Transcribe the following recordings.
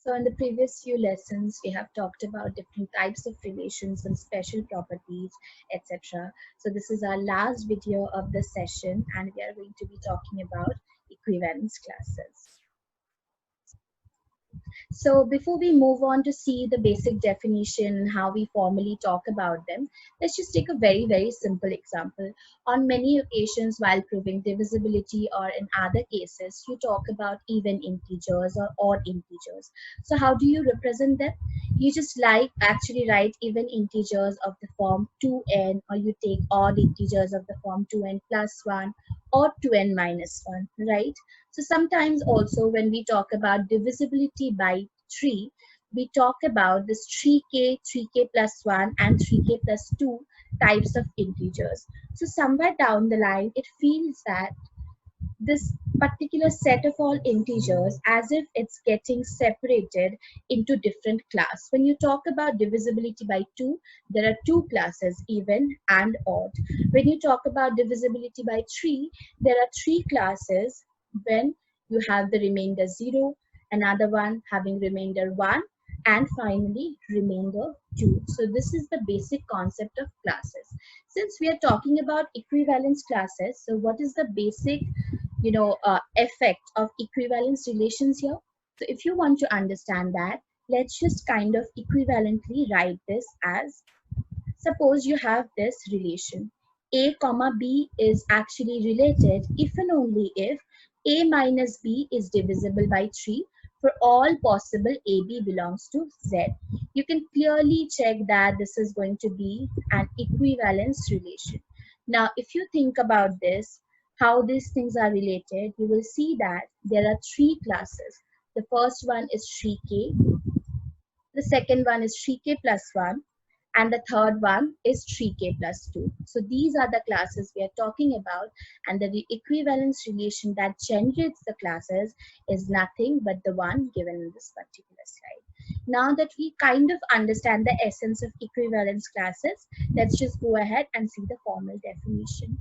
So in the previous few lessons, we have talked about different types of relations and special properties, etc. So this is our last video of this session, and we are going to be talking about equivalence classes. So before we move on to see the basic definition, how we formally talk about them, let's just take a very, very simple example. On many occasions while proving divisibility or in other cases, you talk about even integers or odd integers. So how do you represent them? You just actually write even integers of the form 2n, or you take odd integers of the form 2n plus 1 or 2n minus 1, right? So sometimes also when we talk about divisibility by 3, we talk about this 3k, 3k plus 1 and 3k plus 2 types of integers. So somewhere down the line, it feels that this particular set of all integers as if it's getting separated into different class. When you talk about divisibility by 2, there are two classes, even and odd. When you talk about divisibility by 3, there are three classes. When you have the remainder 0, another one having remainder 1, and finally remainder 2. So this is the basic concept of classes. Since we are talking about equivalence classes, so what is the basic effect of equivalence relations here? So if you want to understand that, let's just kind of equivalently write this as, suppose you have this relation. A comma B is actually related if and only if A minus B is divisible by 3 for all possible AB belongs to Z. You can clearly check that this is going to be an equivalence relation. Now, if you think about this, how these things are related, you will see that there are three classes. The first one is 3K, the second one is 3K plus 1, and the third one is 3K plus 2. So these are the classes we are talking about, and the equivalence relation that generates the classes is nothing but the one given in this particular slide. Now that we kind of understand the essence of equivalence classes, let's just go ahead and see the formal definition.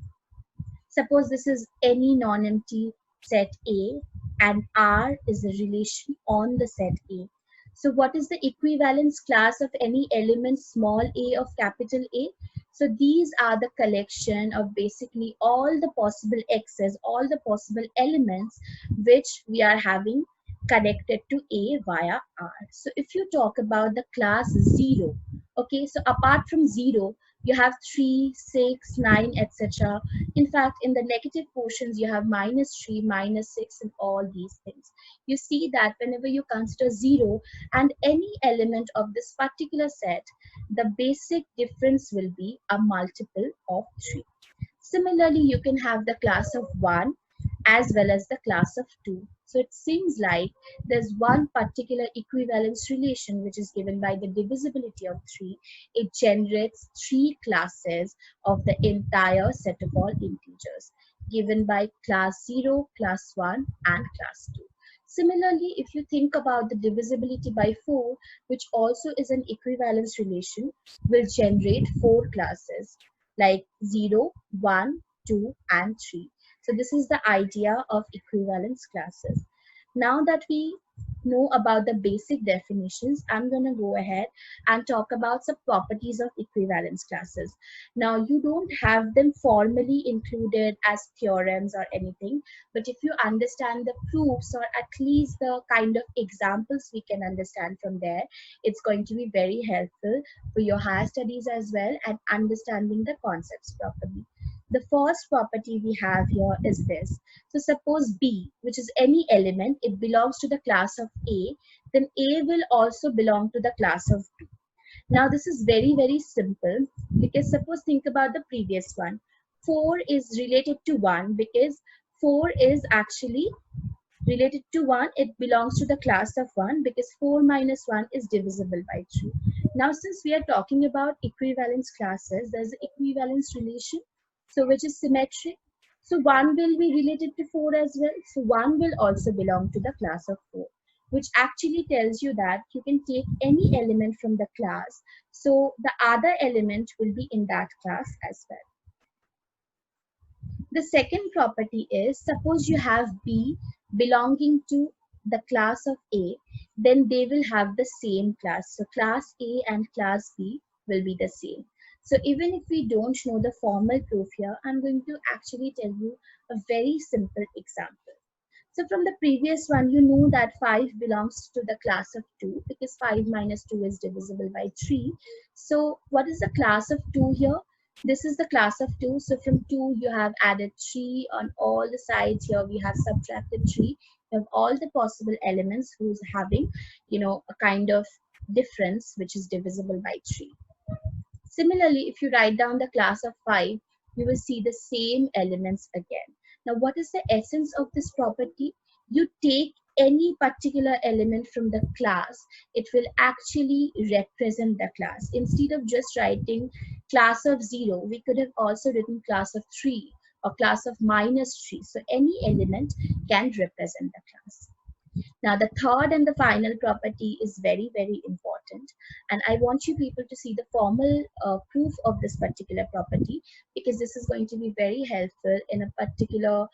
Suppose this is any non-empty set A and R is a relation on the set A. So what is the equivalence class of any element small a of capital A? So these are the collection of basically all the possible x's, all the possible elements which we are having connected to A via R. So if you talk about the class 0, okay, so apart from 0, you have 3, 6, 9, etc. In fact, in the negative portions, you have -3, -6, and all these things. You see that whenever you consider 0 and any element of this particular set, the basic difference will be a multiple of 3. Similarly, you can have the class of 1 as well as the class of 2. So it seems like there's one particular equivalence relation which is given by the divisibility of 3. It generates three classes of the entire set of all integers given by class 0, class 1 and class 2. Similarly, if you think about the divisibility by 4, which also is an equivalence relation, will generate four classes like 0, 1, 2 and 3. So this is the idea of equivalence classes. Now that we know about the basic definitions, I'm going to go ahead and talk about some properties of equivalence classes. Now, you don't have them formally included as theorems or anything, but if you understand the proofs or at least the kind of examples we can understand from there, it's going to be very helpful for your higher studies as well and understanding the concepts properly. The first property we have here is this. So suppose B, which is any element, it belongs to the class of A, then A will also belong to the class of B. Now this is very, very simple because suppose think about the previous one. 4 is related to 1 because 4 is actually related to 1. It belongs to the class of 1 because 4 minus 1 is divisible by 3. Now since we are talking about equivalence classes, there's an equivalence relation, so which is symmetric. So 1 will be related to 4 as well. So 1 will also belong to the class of 4, which actually tells you that you can take any element from the class. So the other element will be in that class as well. The second property is, suppose you have B belonging to the class of A, then they will have the same class. So class A and class B will be the same. So even if we don't know the formal proof here, I'm going to actually tell you a very simple example. So from the previous one, you know that 5 belongs to the class of 2 because 5 minus 2 is divisible by 3. So what is the class of 2 here? This is the class of 2. So from 2, you have added 3 on all the sides. Here we have subtracted 3. You have all the possible elements who's having, a kind of difference which is divisible by 3. Similarly, if you write down the class of 5, you will see the same elements again. Now, what is the essence of this property? You take any particular element from the class, it will actually represent the class. Instead of just writing class of 0, we could have also written class of 3 or class of minus 3. So any element can represent the class. Now, the third and the final property is very, very important. And I want you people to see the formal proof of this particular property because this is going to be very helpful in a particular,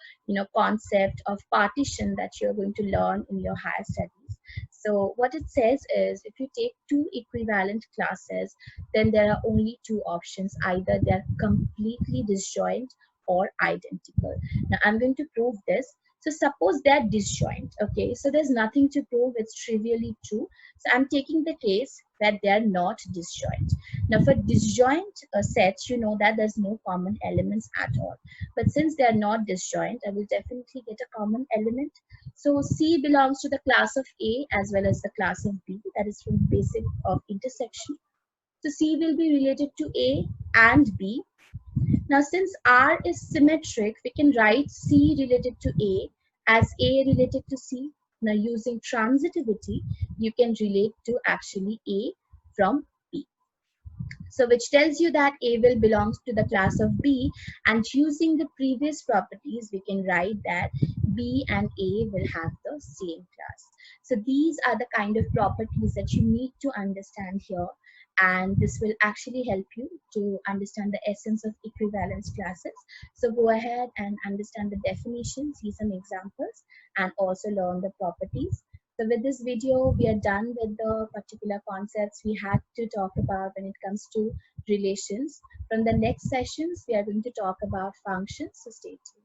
concept of partition that you're going to learn in your higher studies. So what it says is if you take two equivalent classes, then there are only two options. Either they're completely disjoint or identical. Now I'm going to prove this. So suppose they're disjoint, okay? So there's nothing to prove, it's trivially true. So I'm taking the case that they're not disjoint. Now for disjoint sets, you know that there's no common elements at all. But since they're not disjoint, I will definitely get a common element. So C belongs to the class of A as well as the class of B, that is from basic of intersection. So C will be related to A and B. Now, since R is symmetric, we can write C related to A as A related to C. Now, using transitivity, you can relate to actually A from B. So, which tells you that A will belong to the class of B, and using the previous properties, we can write that B and A will have the same class. So, these are the kind of properties that you need to understand here, and this will actually help you to understand the essence of equivalence classes. So, go ahead and understand the definition, see some examples, and also learn the properties. So with this video, we are done with the particular concepts we had to talk about when it comes to relations. From the next sessions, we are going to talk about functions. So stay tuned.